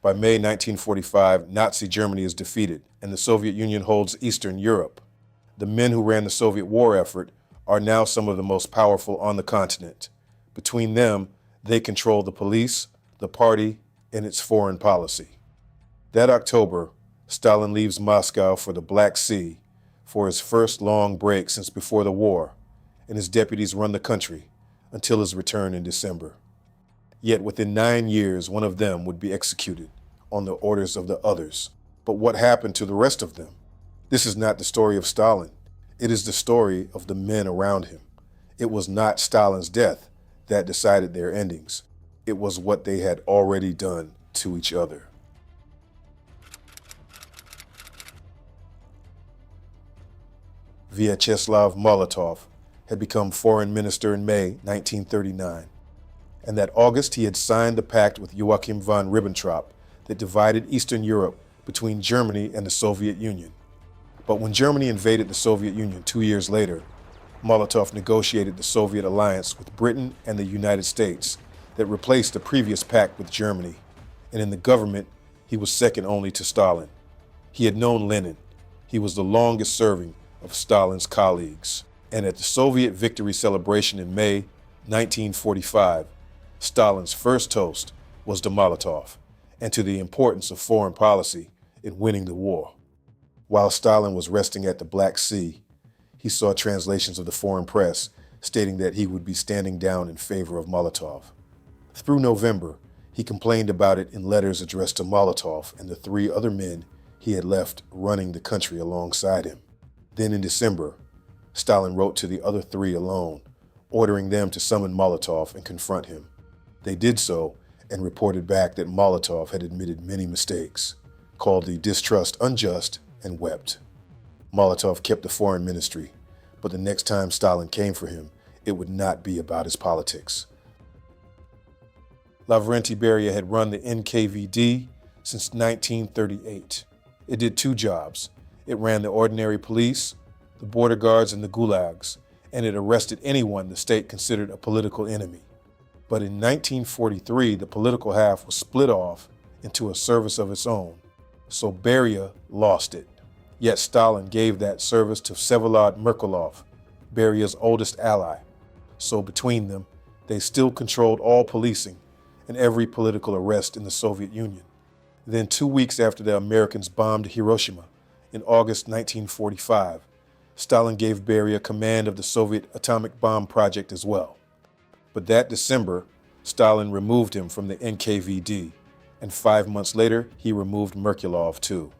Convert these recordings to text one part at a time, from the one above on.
By May 1945, Nazi Germany is defeated, and the Soviet Union holds Eastern Europe. The men who ran the Soviet war effort are now some of the most powerful on the continent. Between them, they control the police, the party, and its foreign policy. That October, Stalin leaves Moscow for the Black Sea for his first long break since before the war, and his deputies run the country until his return in December. Yet within 9 years, one of them would be executed on the orders of the others. But what happened to the rest of them? This is not the story of Stalin. It is the story of the men around him. It was not Stalin's death that decided their endings. It was what they had already done to each other. Vyacheslav Molotov had become foreign minister in May 1939. And that August he had signed the pact with Joachim von Ribbentrop that divided Eastern Europe between Germany and the Soviet Union. But when Germany invaded the Soviet Union 2 years later, Molotov negotiated the Soviet alliance with Britain and the United States that replaced the previous pact with Germany. And in the government, he was second only to Stalin. He had known Lenin. He was the longest serving of Stalin's colleagues. And at the Soviet victory celebration in May 1945, Stalin's first toast was to Molotov and to the importance of foreign policy in winning the war. While Stalin was resting at the Black Sea, he saw translations of the foreign press stating that he would be standing down in favor of Molotov. Through November, he complained about it in letters addressed to Molotov and the 3 other men he had left running the country alongside him. Then in December, Stalin wrote to the other 3 alone, ordering them to summon Molotov and confront him. They did so and reported back that Molotov had admitted many mistakes, called the distrust unjust, and wept. Molotov kept the foreign ministry, but the next time Stalin came for him, it would not be about his politics. Lavrentiy Beria had run the NKVD since 1938. It did 2 jobs. It ran the ordinary police, the border guards, and the gulags, and it arrested anyone the state considered a political enemy. But in 1943, the political half was split off into a service of its own, so Beria lost it. Yet Stalin gave that service to Vyacheslav Molotov, Beria's oldest ally. So between them, they still controlled all policing and every political arrest in the Soviet Union. Then 2 weeks after the Americans bombed Hiroshima, in August 1945, Stalin gave Beria command of the Soviet atomic bomb project as well. But that December, Stalin removed him from the NKVD, and 5 months later, he removed Merkulov too.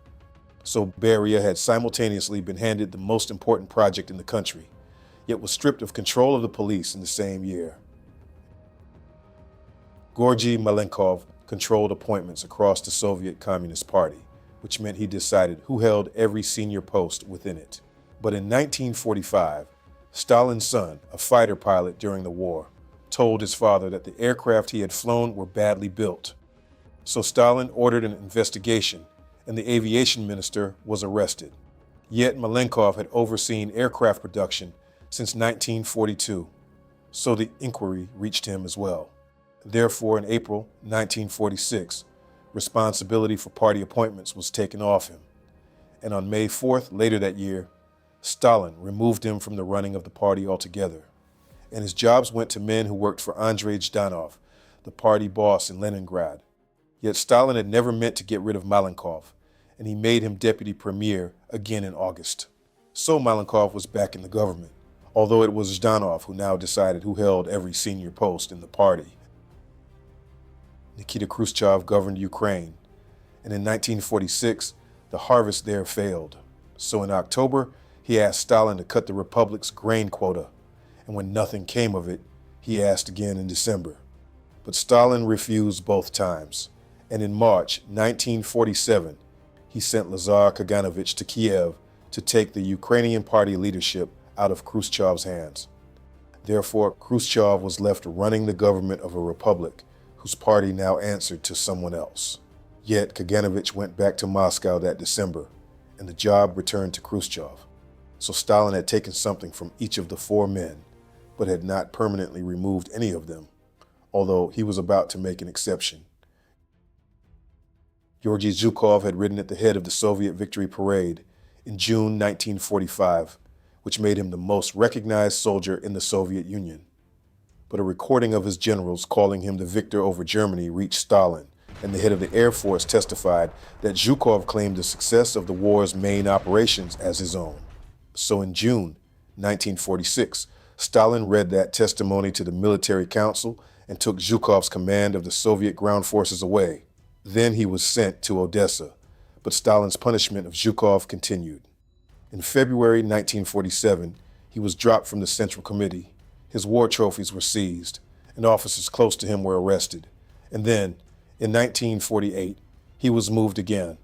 So Beria had simultaneously been handed the most important project in the country, yet was stripped of control of the police in the same year. Georgy Malenkov controlled appointments across the Soviet Communist Party, which meant he decided who held every senior post within it. But in 1945, Stalin's son, a fighter pilot during the war, told his father that the aircraft he had flown were badly built. So Stalin ordered an investigation, and the aviation minister was arrested. Yet Malenkov had overseen aircraft production since 1942, so the inquiry reached him as well. Therefore, in April 1946, responsibility for party appointments was taken off him. And on May 4th, later that year, Stalin removed him from the running of the party altogether. And his jobs went to men who worked for Andrei Zhdanov, the party boss in Leningrad. Yet Stalin had never meant to get rid of Malenkov, and he made him deputy premier again in August. So Malenkov was back in the government, although it was Zhdanov who now decided who held every senior post in the party. Nikita Khrushchev governed Ukraine, and in 1946, the harvest there failed. So in October, he asked Stalin to cut the republic's grain quota, and when nothing came of it, he asked again in December. But Stalin refused both times, and in March 1947, he sent Lazar Kaganovich to Kiev to take the Ukrainian party leadership out of Khrushchev's hands. Therefore, Khrushchev was left running the government of a republic whose party now answered to someone else. Yet Kaganovich went back to Moscow that December, and the job returned to Khrushchev. So Stalin had taken something from each of the 4 men, but had not permanently removed any of them, although he was about to make an exception. Georgy Zhukov had ridden at the head of the Soviet victory parade in June 1945, which made him the most recognized soldier in the Soviet Union. But a recording of his generals calling him the victor over Germany reached Stalin, and the head of the Air Force testified that Zhukov claimed the success of the war's main operations as his own. So in June 1946, Stalin read that testimony to the military council and took Zhukov's command of the Soviet ground forces away. Then he was sent to Odessa, but Stalin's punishment of Zhukov continued. In February 1947, he was dropped from the Central Committee. His war trophies were seized, and officers close to him were arrested. And then, in 1948, he was moved again,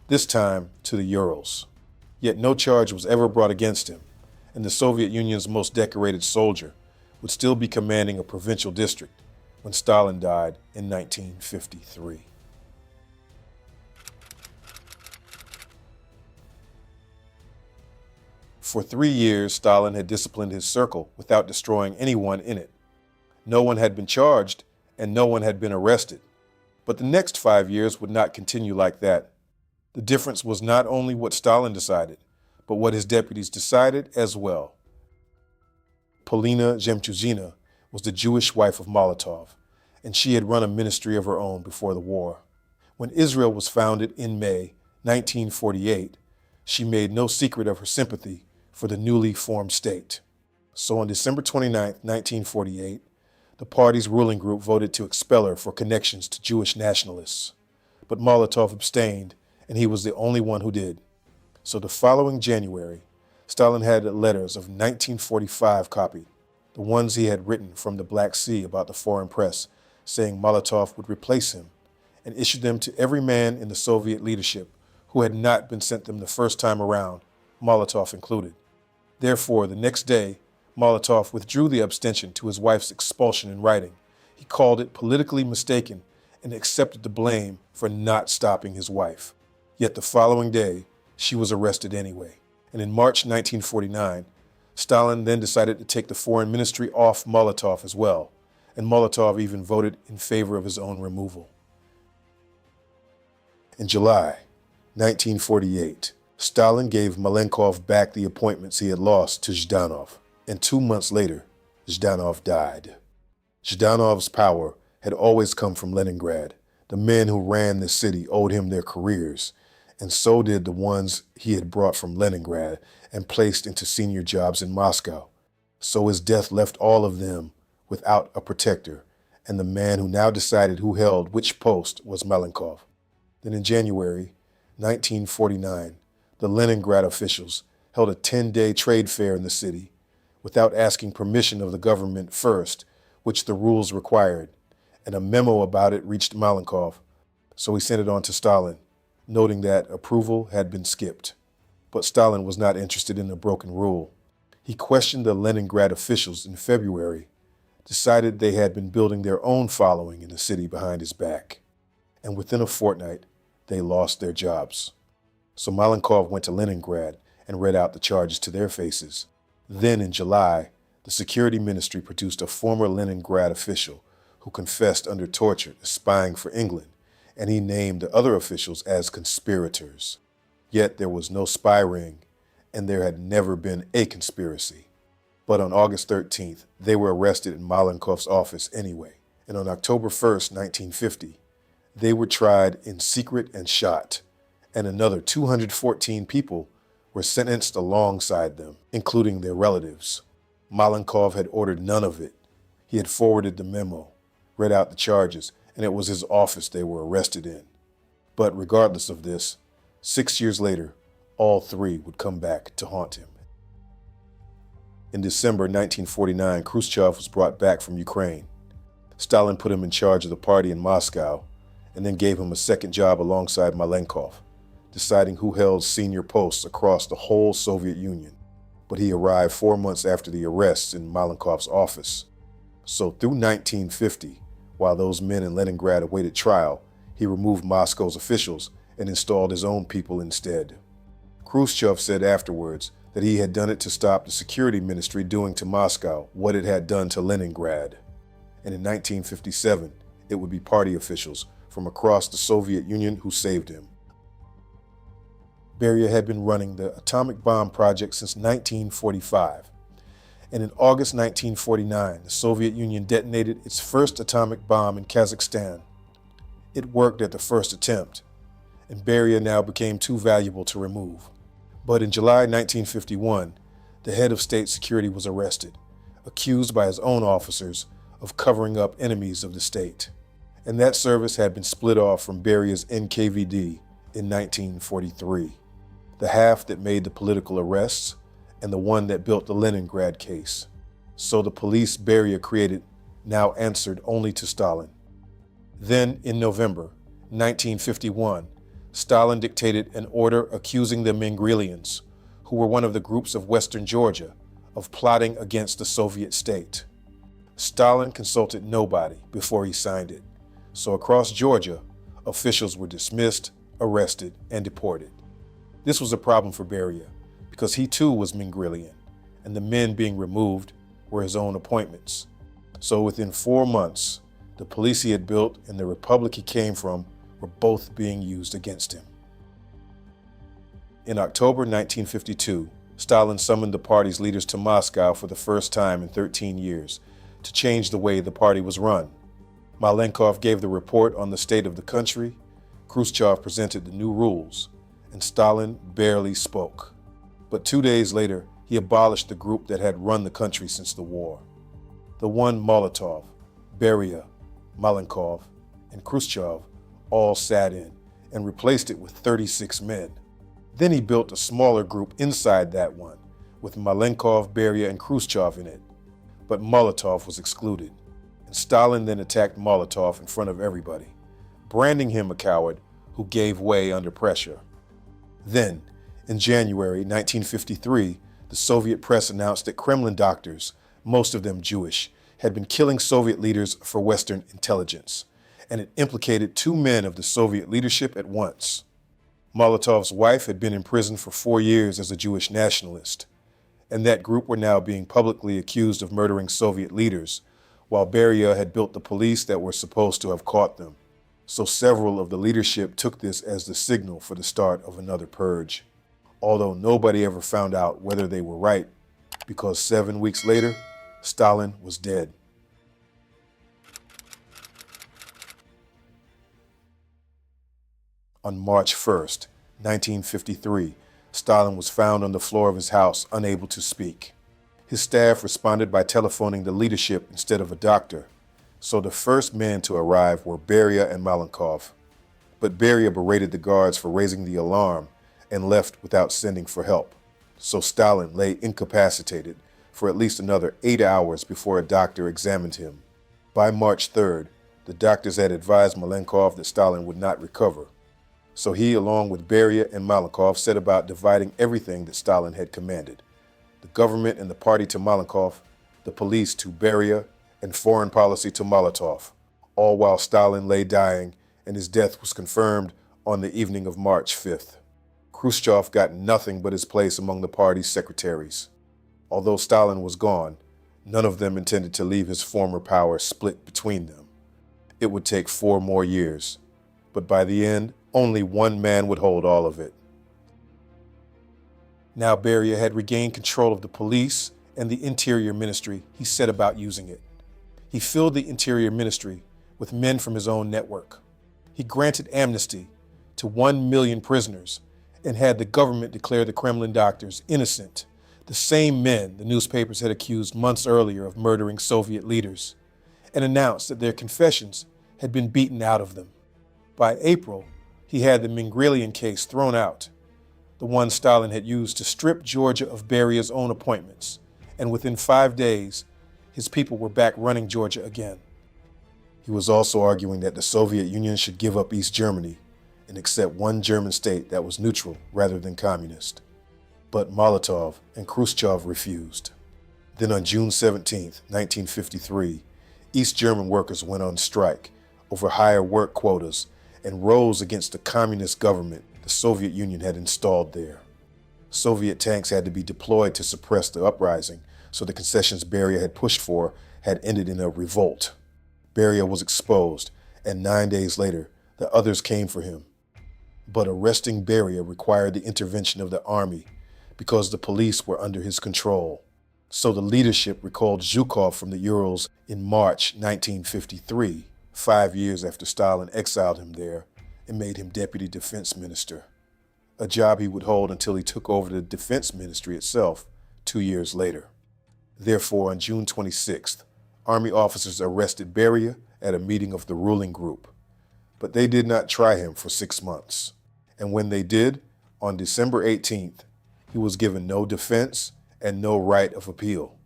this time to the Urals. Yet no charge was ever brought against him, and the Soviet Union's most decorated soldier would still be commanding a provincial district when Stalin died in 1953. For 3 years, Stalin had disciplined his circle without destroying anyone in it. No one had been charged, and no one had been arrested. But the next 5 years would not continue like that. The difference was not only what Stalin decided, but what his deputies decided as well. Polina Zhemchuzina was the Jewish wife of Molotov, and she had run a ministry of her own before the war. When Israel was founded in May 1948, she made no secret of her sympathy for the newly formed state. So on December 29, 1948, the party's ruling group voted to expel her for connections to Jewish nationalists. But Molotov abstained, and he was the only one who did. So the following January, Stalin had letters of 1945 copied, the ones he had written from the Black Sea about the foreign press, saying Molotov would replace him, and issued them to every man in the Soviet leadership who had not been sent them the first time around, Molotov included. Therefore, the next day, Molotov withdrew the abstention to his wife's expulsion in writing. He called it politically mistaken and accepted the blame for not stopping his wife. Yet the following day, she was arrested anyway. And in March 1949, Stalin then decided to take the foreign ministry off Molotov as well, and Molotov even voted in favor of his own removal. In July 1948, Stalin gave Malenkov back the appointments he had lost to Zhdanov, and 2 months later, Zhdanov died. Zhdanov's power had always come from Leningrad. The men who ran the city owed him their careers, and so did the ones he had brought from Leningrad and placed into senior jobs in Moscow. So his death left all of them without a protector, and the man who now decided who held which post was Malenkov. Then in January 1949, the Leningrad officials held a 10-day trade fair in the city without asking permission of the government first, which the rules required, and a memo about it reached Malenkov, so he sent it on to Stalin, noting that approval had been skipped. But Stalin was not interested in a broken rule. He questioned the Leningrad officials in February, decided they had been building their own following in the city behind his back, and within a fortnight, they lost their jobs. So Malenkov went to Leningrad and read out the charges to their faces. Then in July, the security ministry produced a former Leningrad official who confessed under torture to spying for England, and he named the other officials as conspirators. Yet there was no spy ring, and there had never been a conspiracy. But on August 13th, they were arrested in Malenkov's office anyway, and on October 1st, 1950, they were tried in secret and shot, and another 214 people were sentenced alongside them, including their relatives. Malenkov had ordered none of it. He had forwarded the memo, read out the charges, and it was his office they were arrested in. But regardless of this, 6 years later, all three would come back to haunt him. In December 1949, Khrushchev was brought back from Ukraine. Stalin put him in charge of the party in Moscow, and then gave him a second job alongside Malenkov, deciding who held senior posts across the whole Soviet Union. But he arrived 4 months after the arrests in Malenkov's office. So through 1950, while those men in Leningrad awaited trial, he removed Moscow's officials and installed his own people instead. Khrushchev said afterwards that he had done it to stop the security ministry doing to Moscow what it had done to Leningrad. And in 1957, it would be party officials from across the Soviet Union who saved him. Beria had been running the atomic bomb project since 1945, and in August 1949, the Soviet Union detonated its first atomic bomb in Kazakhstan. It worked at the first attempt, and Beria now became too valuable to remove. But in July 1951, the head of state security was arrested, accused by his own officers of covering up enemies of the state. And that service had been split off from Beria's NKVD in 1943, the half that made the political arrests and the one that built the Leningrad case. So the police Beria created now answered only to Stalin. Then, in November 1951, Stalin dictated an order accusing the Mingrelians, who were one of the groups of Western Georgia, of plotting against the Soviet state. Stalin consulted nobody before he signed it, so across Georgia, officials were dismissed, arrested, and deported. This was a problem for Beria, because he too was Mingrelian, and the men being removed were his own appointments. So within 4 months, the police he had built and the republic he came from were both being used against him. In October 1952, Stalin summoned the party's leaders to Moscow for the first time in 13 years to change the way the party was run. Malenkov gave the report on the state of the country, Khrushchev presented the new rules, and Stalin barely spoke. But 2 days later, he abolished the group that had run the country since the war. The one Molotov, Beria, Malenkov, and Khrushchev all sat in and replaced it with 36 men. Then he built a smaller group inside that one, with Malenkov, Beria, and Khrushchev in it. But Molotov was excluded, and Stalin then attacked Molotov in front of everybody, branding him a coward who gave way under pressure. Then, in January 1953, the Soviet press announced that Kremlin doctors, most of them Jewish, had been killing Soviet leaders for Western intelligence, and it implicated 2 men of the Soviet leadership at once. Molotov's wife had been in prison for 4 years as a Jewish nationalist, and that group were now being publicly accused of murdering Soviet leaders, while Beria had built the police that were supposed to have caught them. So several of the leadership took this as the signal for the start of another purge, although nobody ever found out whether they were right, because 7 weeks later, Stalin was dead. On March 1st, 1953, Stalin was found on the floor of his house, unable to speak. His staff responded by telephoning the leadership instead of a doctor, so the first men to arrive were Beria and Malenkov. But Beria berated the guards for raising the alarm and left without sending for help, so Stalin lay incapacitated for at least another 8 hours before a doctor examined him. By March 3rd, the doctors had advised Malenkov that Stalin would not recover. So he, along with Beria and Malenkov, set about dividing everything that Stalin had commanded: the government and the party to Malenkov, the police to Beria, and foreign policy to Molotov, all while Stalin lay dying, and his death was confirmed on the evening of March 5th. Khrushchev got nothing but his place among the party's secretaries. Although Stalin was gone, none of them intended to leave his former power split between them. It would take 4 more years, but by the end, only one man would hold all of it. Now Beria had regained control of the police and the Interior Ministry. He set about using it. He filled the Interior Ministry with men from his own network. He granted amnesty to 1 million prisoners and had the government declare the Kremlin doctors innocent, the same men the newspapers had accused months earlier of murdering Soviet leaders, and announced that their confessions had been beaten out of them. By April, he had the Mingrelian case thrown out, the one Stalin had used to strip Georgia of Beria's own appointments, and within 5 days, his people were back running Georgia again. He was also arguing that the Soviet Union should give up East Germany and accept one German state that was neutral rather than communist. But Molotov and Khrushchev refused. Then on June 17, 1953, East German workers went on strike over higher work quotas and rose against the communist government the Soviet Union had installed there. Soviet tanks had to be deployed to suppress the uprising, so the concessions Beria had pushed for had ended in a revolt. Beria was exposed, and 9 days later, The others came for him. But arresting Beria required the intervention of the army because the police were under his control. So the leadership recalled Zhukov from the Urals in March 1953, 5 years after Stalin exiled him there and made him deputy defense minister, a job he would hold until he took over the defense ministry itself 2 years later. Therefore, on June 26th, army officers arrested Beria at a meeting of the ruling group. But they did not try him for 6 months. And when they did, on December 18th, he was given no defense and no right of appeal.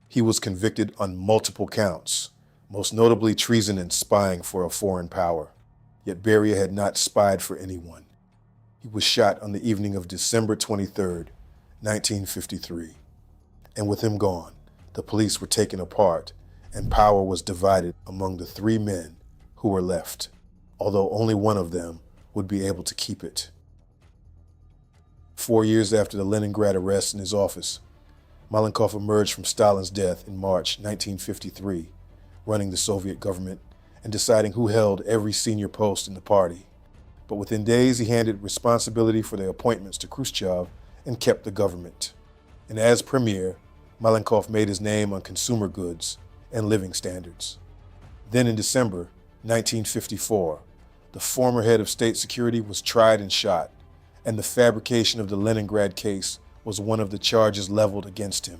He was convicted on multiple counts, most notably treason and spying for a foreign power. Yet Beria had not spied for anyone. He was shot on the evening of December 23rd, 1953. And with him gone, the police were taken apart and power was divided among the 3 men who were left, although only one of them would be able to keep it. 4 years after the Leningrad arrest in his office, Malenkov emerged from Stalin's death in March 1953, running the Soviet government and deciding who held every senior post in the party. But within days, he handed responsibility for the appointments to Khrushchev and kept the government. And as premier, Malenkov made his name on consumer goods and living standards. Then in December 1954, the former head of state security was tried and shot, and the fabrication of the Leningrad case was one of the charges leveled against him.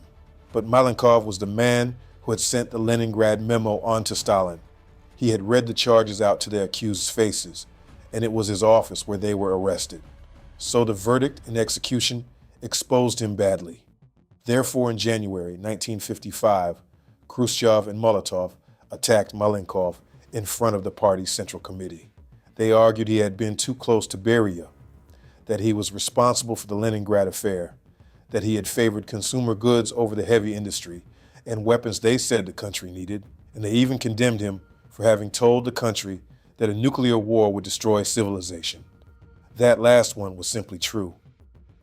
But Malenkov was the man who had sent the Leningrad memo on to Stalin. He had read the charges out to the accused faces, and it was his office where they were arrested. So the verdict and execution exposed him badly. Therefore, in January 1955, Khrushchev and Molotov attacked Malenkov in front of the party's Central Committee. They argued he had been too close to Beria, that he was responsible for the Leningrad Affair, that he had favored consumer goods over the heavy industry and weapons they said the country needed, and they even condemned him for having told the country that a nuclear war would destroy civilization. That last one was simply true,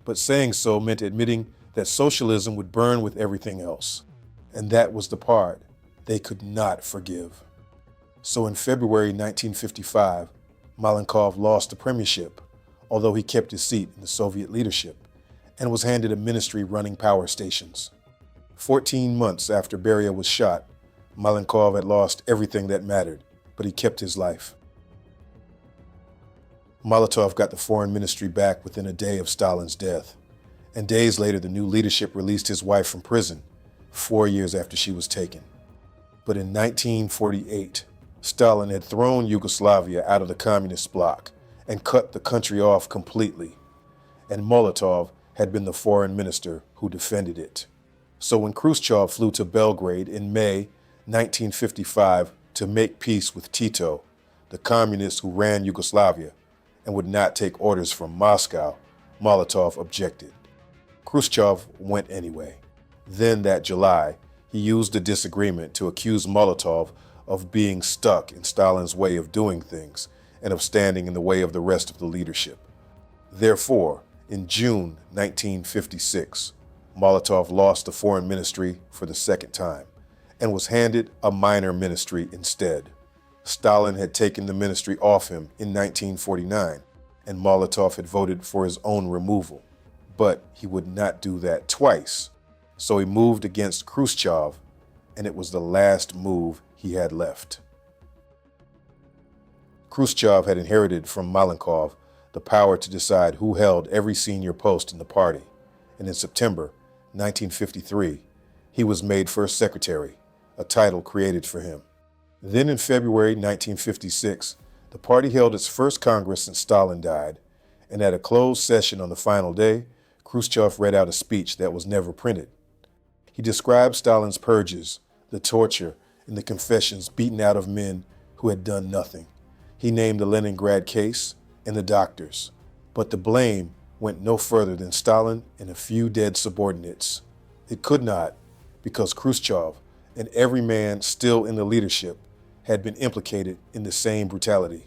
but saying so meant admitting that socialism would burn with everything else, and that was the part they could not forgive. So in February 1955, Malenkov lost the premiership, although he kept his seat in the Soviet leadership, and was handed a ministry running power stations. 14 months after Beria was shot, Malenkov had lost everything that mattered, but he kept his life. Molotov got the foreign ministry back within a day of Stalin's death, and days later the new leadership released his wife from prison, 4 years after she was taken. But in 1948, Stalin had thrown Yugoslavia out of the communist bloc and cut the country off completely, and Molotov had been the foreign minister who defended it. So when Khrushchev flew to Belgrade in May 1955 to make peace with Tito, the communist who ran Yugoslavia, and would not take orders from Moscow, Molotov objected. Khrushchev went anyway. Then that July, he used the disagreement to accuse Molotov of being stuck in Stalin's way of doing things and of standing in the way of the rest of the leadership. Therefore, in June 1956, Molotov lost the foreign ministry for the second time and was handed a minor ministry instead. Stalin had taken the ministry off him in 1949, and Molotov had voted for his own removal. But he would not do that twice, so he moved against Khrushchev, and it was the last move he had left. Khrushchev had inherited from Malenkov the power to decide who held every senior post in the party, and in September 1953, he was made first secretary, a title created for him. Then in February 1956, the party held its first Congress since Stalin died, and at a closed session on the final day, Khrushchev read out a speech that was never printed. He described Stalin's purges, the torture, and the confessions beaten out of men who had done nothing. He named the Leningrad case and the doctors, but the blame went no further than Stalin and a few dead subordinates. It could not, because Khrushchev and every man still in the leadership had been implicated in the same brutality.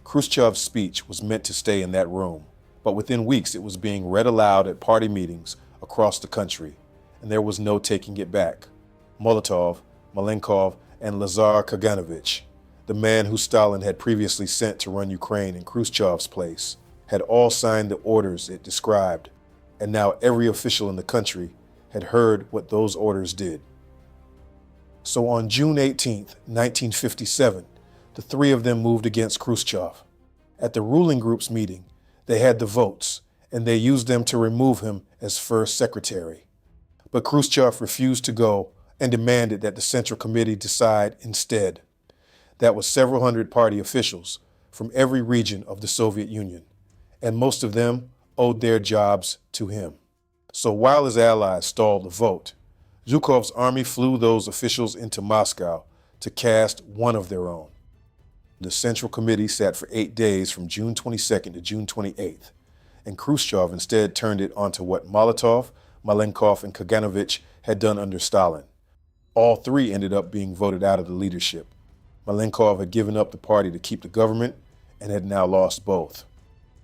Khrushchev's speech was meant to stay in that room, but within weeks it was being read aloud at party meetings across the country, and there was no taking it back. Molotov, Malenkov, and Lazar Kaganovich, the man who Stalin had previously sent to run Ukraine in Khrushchev's place, had all signed the orders it described, and now every official in the country had heard what those orders did. So on June 18, 1957, the three of them moved against Khrushchev. At the ruling group's meeting, they had the votes, and they used them to remove him as first secretary. But Khrushchev refused to go and demanded that the Central Committee decide instead. That was several hundred party officials from every region of the Soviet Union, and most of them owed their jobs to him. So while his allies stalled the vote, Zhukov's army flew those officials into Moscow to cast one of their own. The Central Committee sat for 8 days from June 22nd to June 28th, and Khrushchev instead turned it onto what Molotov, Malenkov, and Kaganovich had done under Stalin. All three ended up being voted out of the leadership. Malenkov had given up the party to keep the government and had now lost both.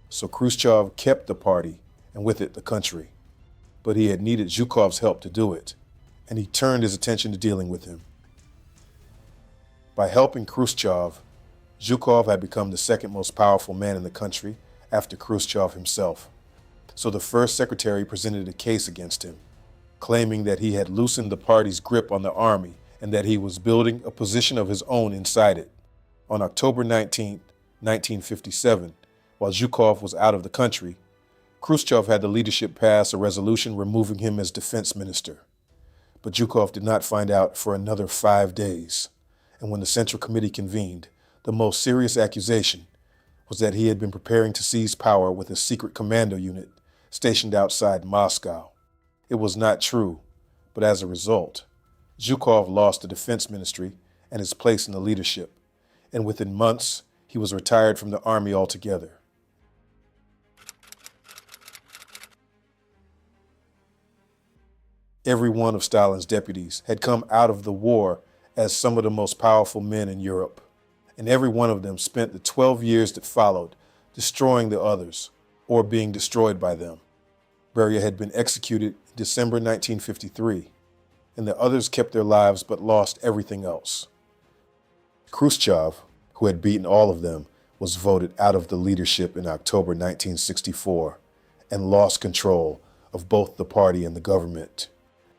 So Khrushchev kept the party and with it the country. But he had needed Zhukov's help to do it, and he turned his attention to dealing with him. By helping Khrushchev, Zhukov had become the second most powerful man in the country after Khrushchev himself. So the first secretary presented a case against him, claiming that he had loosened the party's grip on the army and that he was building a position of his own inside it. On October 19, 1957, while Zhukov was out of the country, Khrushchev had the leadership pass a resolution removing him as defense minister. But Zhukov did not find out for another 5 days. And when the Central Committee convened, the most serious accusation was that he had been preparing to seize power with a secret commando unit stationed outside Moscow. It was not true, but as a result, Zhukov lost the defense ministry and his place in the leadership, and within months, he was retired from the army altogether. Every one of Stalin's deputies had come out of the war as some of the most powerful men in Europe, and every one of them spent the 12 years that followed destroying the others or being destroyed by them. Beria had been executed in December 1953, and the others kept their lives but lost everything else. Khrushchev, who had beaten all of them, was voted out of the leadership in October 1964 and lost control of both the party and the government.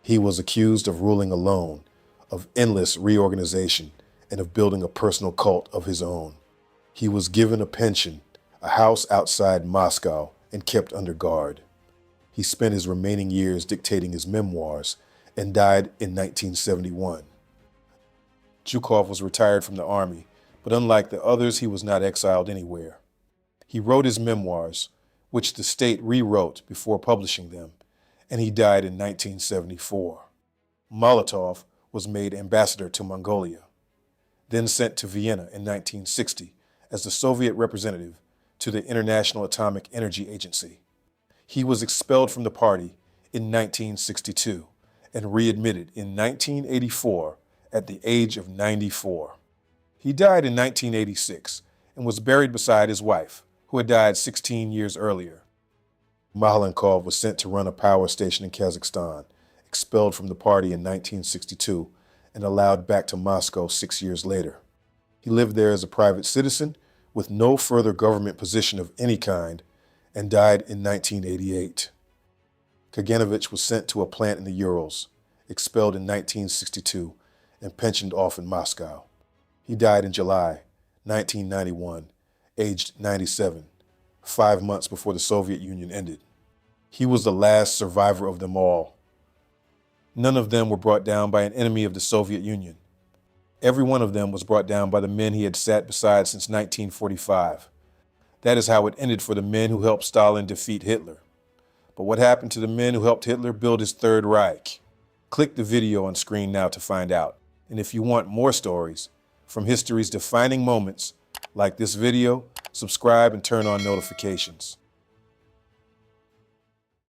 He was accused of ruling alone, of endless reorganization, and of building a personal cult of his own. He was given a pension, a house outside Moscow, and kept under guard. He spent his remaining years dictating his memoirs and died in 1971. Zhukov was retired from the army, but unlike the others, he was not exiled anywhere. He wrote his memoirs, which the state rewrote before publishing them, and he died in 1974. Molotov was made ambassador to Mongolia, then sent to Vienna in 1960 as the Soviet representative to the International Atomic Energy Agency. He was expelled from the party in 1962 and readmitted in 1984 at the age of 94. He died in 1986 and was buried beside his wife, who had died 16 years earlier. Malenkov was sent to run a power station in Kazakhstan, expelled from the party in 1962, and allowed back to Moscow 6 years later. He lived there as a private citizen with no further government position of any kind and died in 1988. Kaganovich was sent to a plant in the Urals, expelled in 1962, and pensioned off in Moscow. He died in July 1991, aged 97, 5 months before the Soviet Union ended. He was the last survivor of them all. None of them were brought down by an enemy of the Soviet Union. Every one of them was brought down by the men he had sat beside since 1945. That is how it ended for the men who helped Stalin defeat Hitler. But what happened to the men who helped Hitler build his Third Reich? Click the video on screen now to find out. And if you want more stories from history's defining moments like this video, subscribe and turn on notifications.